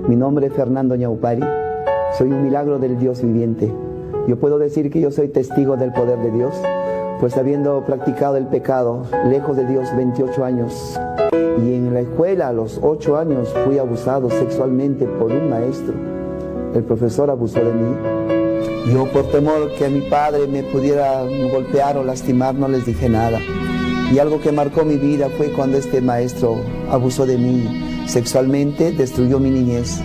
Mi nombre es Fernando Ñaupari. Soy un milagro del Dios viviente. Yo puedo decir que yo soy testigo del poder de Dios, pues habiendo practicado el pecado, lejos de Dios 28 años, y en la escuela a los 8 años fui abusado sexualmente por un maestro. El profesor abusó de mí. Yo, por temor que a mi padre me pudiera golpear o lastimar, no les dije nada. Y algo que marcó mi vida fue cuando este maestro abusó de mí sexualmente, destruyó mi niñez.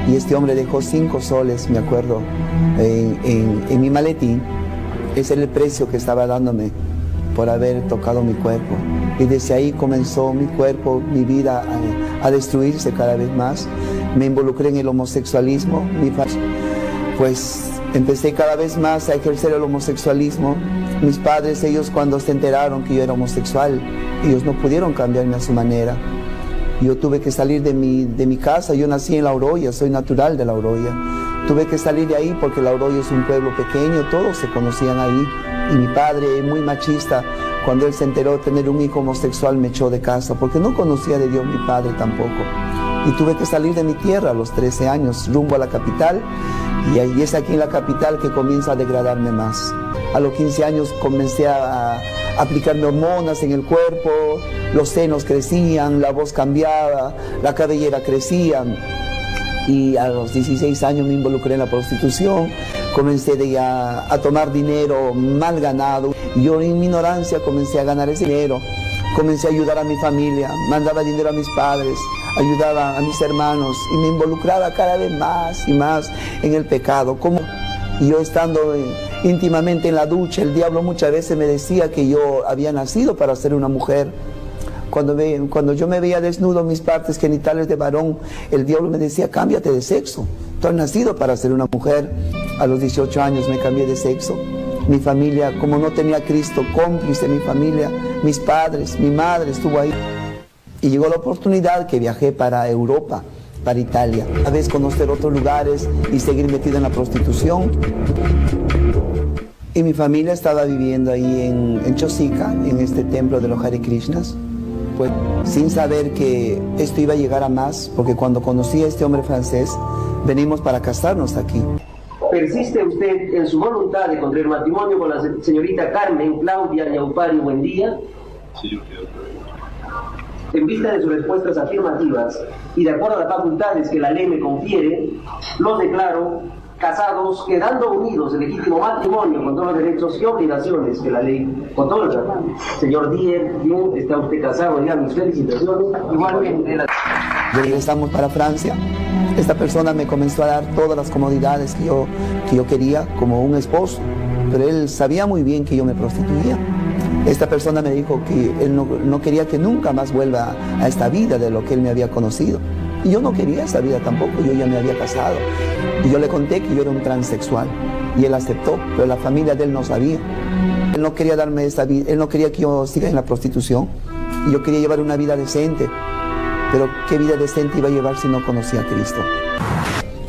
Y este hombre dejó 5 soles, me acuerdo, en mi maletín. Ese era el precio que estaba dándome por haber tocado mi cuerpo. Y desde ahí comenzó mi cuerpo, mi vida a destruirse cada vez más. Me involucré en el homosexualismo. Pues empecé cada vez más a ejercer el homosexualismo. Mis padres, ellos cuando se enteraron que yo era homosexual, ellos no pudieron cambiarme a su manera. Yo tuve que salir de mi casa. Yo nací en La Oroya, soy natural de La Oroya. Tuve que salir de ahí porque La Oroya es un pueblo pequeño, todos se conocían ahí. Y mi padre, muy machista, cuando él se enteró de tener un hijo homosexual, me echó de casa porque no conocía de Dios mi padre tampoco. Y tuve que salir de mi tierra a los 13 años, rumbo a la capital. Y ahí es aquí en la capital que comienza a degradarme más. A los 15 años comencé a aplicarme hormonas en el cuerpo, los senos crecían, la voz cambiaba, la cabellera crecía. Y a los 16 años me involucré en la prostitución, comencé a tomar dinero mal ganado. Yo en mi ignorancia comencé a ganar ese dinero, comencé a ayudar a mi familia, mandaba dinero a mis padres, ayudaba a mis hermanos y me involucraba cada vez más y más en el pecado. Como yo estando íntimamente en la ducha, el diablo muchas veces me decía que yo había nacido para ser una mujer. Cuando yo me veía desnudo, mis partes genitales de varón, el diablo me decía, cámbiate de sexo. Tú has nacido para ser una mujer. A los 18 años me cambié de sexo. Mi familia, como no tenía a Cristo, cómplice mi familia, mis padres, mi madre estuvo ahí. Y llegó la oportunidad que viajé para Europa, para Italia. A veces conocer otros lugares y seguir metido en la prostitución. Y mi familia estaba viviendo ahí en Chosica, en este templo de los Hare Krishnas. Pues sin saber que esto iba a llegar a más, porque cuando conocí a este hombre francés, venimos para casarnos aquí. ¿Persiste usted en su voluntad de contraer matrimonio con la señorita Carmen Claudia Ñaupari Buendía? Sí, yo quiero. En vista de sus respuestas afirmativas y de acuerdo a las facultades que la ley me confiere, los declaro casados, quedando unidos en legítimo matrimonio con todos los derechos y obligaciones que la ley otorga. Señor Dier, bien, está usted casado, ya mis felicitaciones. Igualmente. Regresamos para Francia. Esta persona me comenzó a dar todas las comodidades que yo quería como un esposo, pero él sabía muy bien que yo me prostituía. Esta persona me dijo que él no quería que nunca más vuelva a esta vida de lo que él me había conocido. Y yo no quería esa vida tampoco, yo ya me había casado. Y yo le conté que yo era un transexual. Y él aceptó, pero la familia de él no sabía. Él no quería darme esta vida, él no quería que yo siga en la prostitución. Y yo quería llevar una vida decente. Pero ¿qué vida decente iba a llevar si no conocía a Cristo?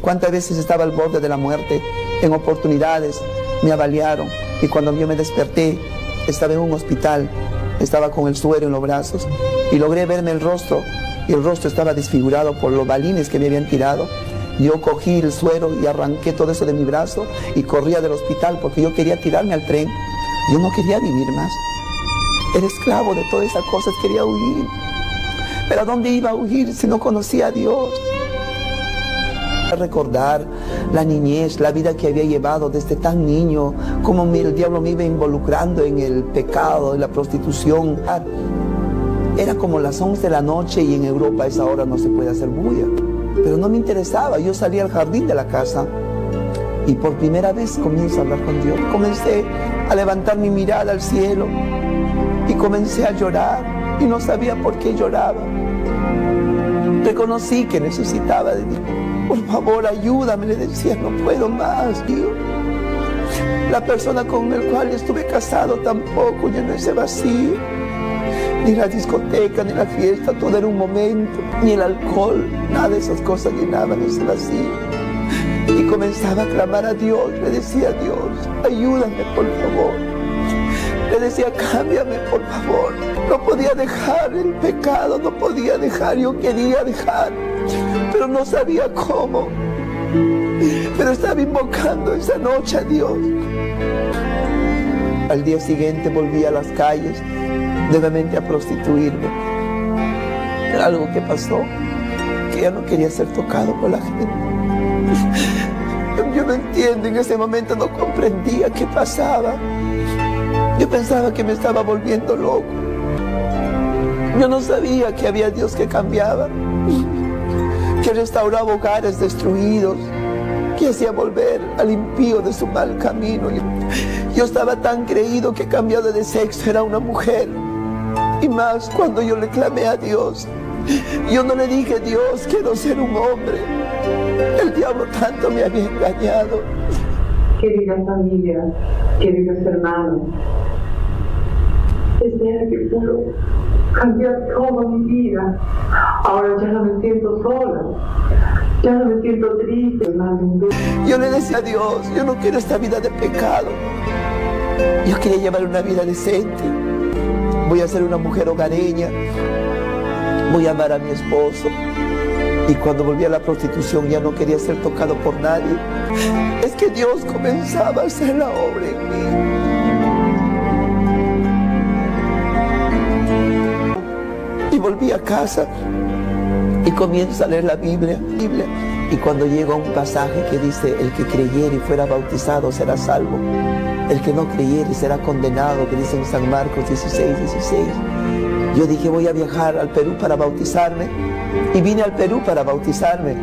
¿Cuántas veces estaba al borde de la muerte? En oportunidades me avaliaron. Y cuando yo me desperté, estaba en un hospital, estaba con el suero en los brazos. Y logré verme el rostro. Y el rostro estaba desfigurado por los balines que me habían tirado. Yo cogí el suero y arranqué todo eso de mi brazo y corría del hospital porque yo quería tirarme al tren. Yo no quería vivir más. Era esclavo de todas esas cosas, quería huir. Pero ¿a dónde iba a huir si no conocía a Dios? A recordar la niñez, la vida que había llevado desde tan niño, cómo el diablo me iba involucrando en el pecado, en la prostitución. Era como las 11 de la noche y en Europa a esa hora no se puede hacer bulla. Pero no me interesaba, yo salí al jardín de la casa y por primera vez comienzo a hablar con Dios. Comencé a levantar mi mirada al cielo y comencé a llorar y no sabía por qué lloraba. Reconocí que necesitaba de Dios. Por favor, ayúdame, le decía, no puedo más, Dios. La persona con la cual estuve casado tampoco llenó ese vacío. Ni la discoteca, ni la fiesta, todo era un momento, ni el alcohol, nada de esas cosas llenaban ese vacío. Y comenzaba a clamar a Dios, le decía a Dios, ayúdame por favor. Le decía, cámbiame por favor. No podía dejar el pecado, no podía dejar, yo quería dejar. pero no sabía cómo. Pero estaba invocando esa noche a Dios. Al día siguiente volví a las calles, nuevamente a prostituirme. Pero algo que pasó, que ya no quería ser tocado por la gente. Yo no entiendo, en ese momento no comprendía qué pasaba. Yo pensaba que me estaba volviendo loco. Yo no sabía que había Dios que cambiaba, que restauraba hogares destruidos, que hacía volver al impío de su mal camino. Yo estaba tan creído que he cambiado de sexo, era una mujer. Y más cuando yo le clamé a Dios. Yo no le dije, Dios, quiero ser un hombre. El diablo tanto me había engañado. Querida familia, queridos hermanos, desde que pudo cambiar toda mi vida. Ahora ya no me siento sola, ya no me siento triste, hermano. Yo le decía a Dios, yo no quiero esta vida de pecado. Yo quería llevar una vida decente. Voy a ser una mujer hogareña. Voy a amar a mi esposo. Y cuando volví a la prostitución ya no quería ser tocado por nadie. Es que Dios comenzaba a hacer la obra en mí. Y volví a casa y comienzo a leer la Biblia. Y cuando llego a un pasaje que dice, el que creyere y fuera bautizado será salvo. El que no creyere será condenado, que dice en San Marcos 16:16. Yo dije, voy a viajar al Perú para bautizarme. Y vine al Perú para bautizarme.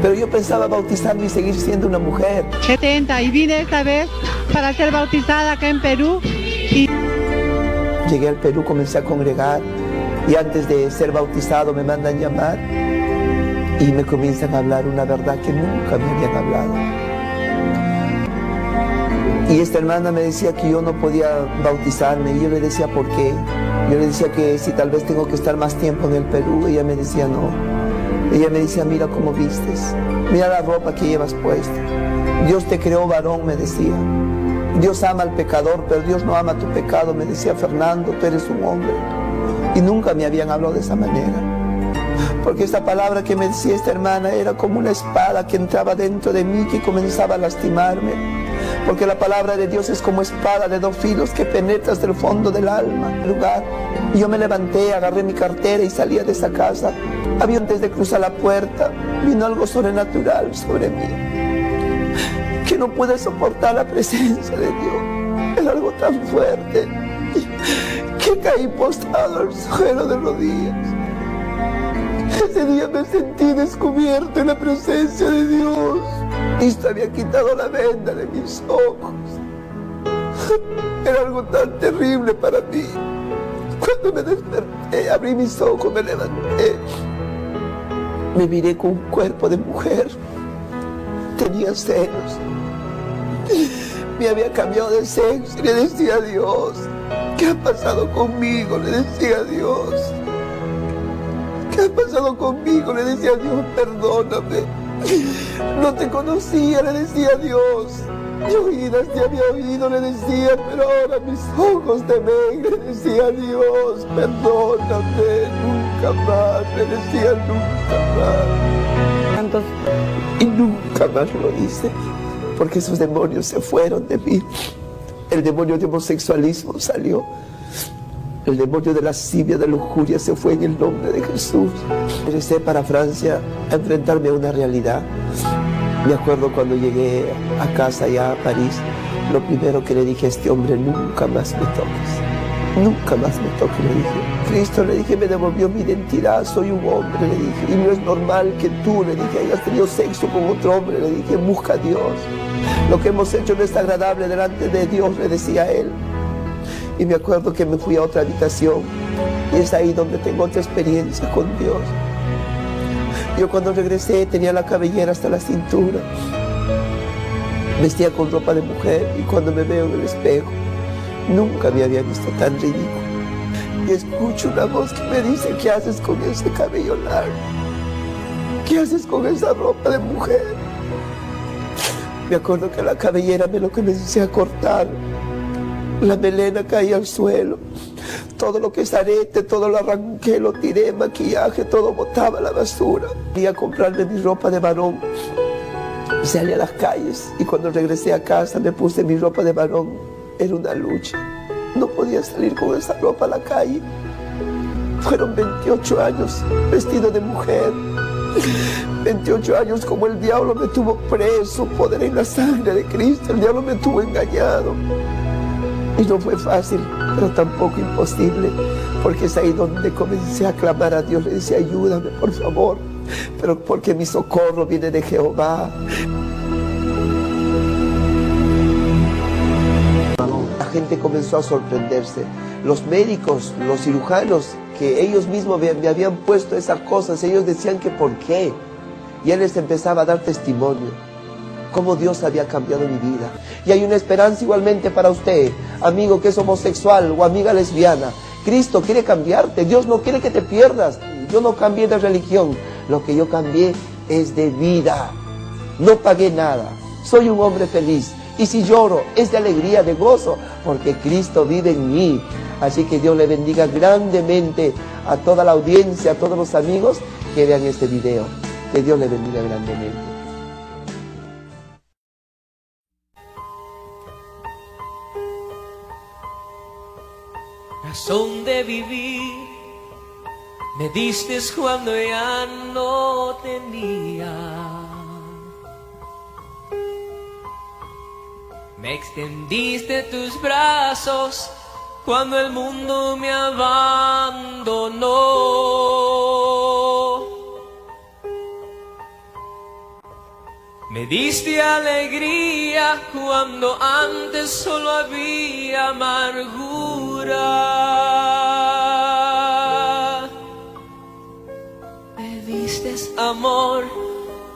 Pero yo pensaba bautizarme y seguir siendo una mujer. 70, y vine esta vez para ser bautizada acá en Perú. Llegué al Perú, comencé a congregar. Y antes de ser bautizado me mandan llamar. Y me comienzan a hablar una verdad que nunca me habían hablado. Y esta hermana me decía que yo no podía bautizarme. Y yo le decía, ¿por qué? Yo le decía que si tal vez tengo que estar más tiempo en el Perú. Ella me decía, no. Ella me decía, mira cómo vistes. Mira la ropa que llevas puesta. Dios te creó varón, me decía. Dios ama al pecador, pero Dios no ama tu pecado. Me decía, Fernando, tú eres un hombre. Y nunca me habían hablado de esa manera. Porque esta palabra que me decía esta hermana era como una espada que entraba dentro de mí, que comenzaba a lastimarme. Porque la palabra de Dios es como espada de 2 filos que penetra hasta el fondo del alma. Y yo me levanté, agarré mi cartera y salía de esa casa. Había antes de cruzar la puerta, vino algo sobrenatural sobre mí. Que no pude soportar la presencia de Dios. Era algo tan fuerte que caí postrado al suelo de rodillas. Ese día me sentí descubierto en la presencia de Dios. Cristo había quitado la venda de mis ojos. Era algo tan terrible para mí. Cuando me desperté, abrí mis ojos, me levanté. Me miré con un cuerpo de mujer. Tenía senos. Me había cambiado de sexo y le decía a Dios, ¿qué ha pasado conmigo? Le decía a Dios. ¿Qué ha pasado conmigo? Le decía a Dios, perdóname. No te conocía, le decía a Dios. Yo oídas te había oído, le decía, pero ahora mis ojos te ven, le decía a Dios, perdóname, nunca más, le decía nunca más. Y nunca más lo hice, porque esos demonios se fueron de mí. El demonio de homosexualismo salió. El demonio de lascivia, de lujuria se fue en el nombre de Jesús. Regresé para Francia a enfrentarme a una realidad. Me acuerdo cuando llegué a casa ya a París, lo primero que le dije a este hombre, nunca más me toques. Nunca más me toques, le dije. Cristo, le dije, me devolvió mi identidad, soy un hombre, le dije. Y no es normal que tú, le dije, hayas tenido sexo con otro hombre, le dije, busca a Dios. Lo que hemos hecho no es agradable delante de Dios, le decía a él. Y me acuerdo que me fui a otra habitación y es ahí donde tengo otra experiencia con Dios. Yo cuando regresé tenía la cabellera hasta la cintura, vestía con ropa de mujer y cuando me veo en el espejo nunca me había visto tan ridículo. Y escucho una voz que me dice, ¿qué haces con ese cabello largo? ¿Qué haces con esa ropa de mujer? Me acuerdo que la cabellera me lo comencé a cortar. La melena caía al suelo. Todo lo que es arete, todo lo arranqué, lo tiré, maquillaje, todo botaba a la basura. Fui a comprarme mi ropa de varón. Salí a las calles y cuando regresé a casa me puse mi ropa de varón. Era una lucha. No podía salir con esa ropa a la calle. Fueron 28 años vestido de mujer. 28 años como el diablo me tuvo preso, poder en la sangre de Cristo. El diablo me tuvo engañado. Y no fue fácil, pero tampoco imposible, porque es ahí donde comencé a clamar a Dios. Le decía, ayúdame, por favor, pero porque mi socorro viene de Jehová. La gente comenzó a sorprenderse. Los médicos, los cirujanos, que ellos mismos me habían puesto esas cosas, ellos decían que por qué. Y él les empezaba a dar testimonio. Cómo Dios había cambiado mi vida. Y hay una esperanza igualmente para usted, amigo que es homosexual o amiga lesbiana. Cristo quiere cambiarte. Dios no quiere que te pierdas. Yo no cambié de religión. Lo que yo cambié es de vida. No pagué nada. Soy un hombre feliz. Y si lloro, es de alegría, de gozo, porque Cristo vive en mí. Así que Dios le bendiga grandemente a toda la audiencia, a todos los amigos que vean este video. Que Dios le bendiga grandemente. Razón de vivir me diste cuando ya no tenía. Me extendiste tus brazos cuando el mundo me abandonó. Me diste alegría cuando antes solo había amargura. Me diste amor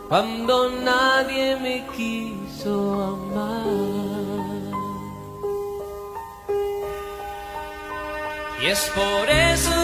cuando nadie me quiso amar. Y es por eso